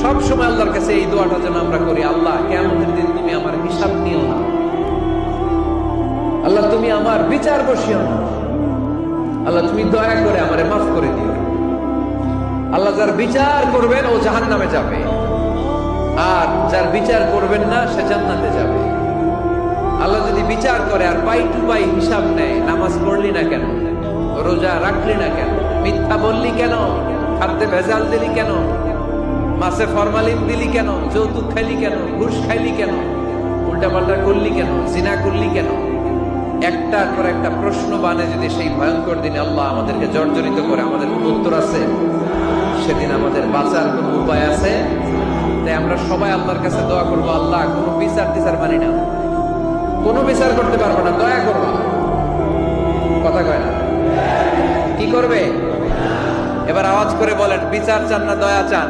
সব সময় আল্লাহর কাছে এই দোয়াটা যেন আমরা করি, আল্লাহ কিয়ামতের দিন তুমি আমার হিসাব নিও না, আল্লাহ তুমি আমার বিচার বসিও না, আল্লাহ তুমি দয়া করে আমারে মাফ করে দিও। আল্লাহ যার বিচার করবেন ও জাহান্নামে যাবে, আর যার বিচার করবেন না সে জান্নাতে যাবে। আল্লাহ যদি বিচার করে আর পাই টু পাই হিসাব নেয়, নামাজ পড়লি না কেন, রোজা রাখলি না কেন, মিথ্যা বললি কেন, খাদ্যে ভেজাল দিলি কেন, মাছে ফরমালিন দিলি কেন, যৌতুক খাইলি কেন, ঘুষ খাইলি কেন, উল্টাপাল্টা করলি কেন, জিনা করলি কেন, একটার পর একটা প্রশ্ন বানে যদি সেই ভয়ঙ্কর দিনে আল্লাহ আমাদেরকে জর্জরিত করে, আমাদের কোনো উত্তর আছে? সেদিন আমাদের বাঁচার কোনো উপায় আছে? তাই আমরা সবাই আল্লাহর কাছে দোয়া করবো, আল্লাহ কোনো বিচার টিচার মানি না, কোনো বিচার করতে পারবো না, দয়া করবা। কথা কয় না? কি করবে? এবার আওয়াজ করে বলেন, বিচার চান না দয়া চান?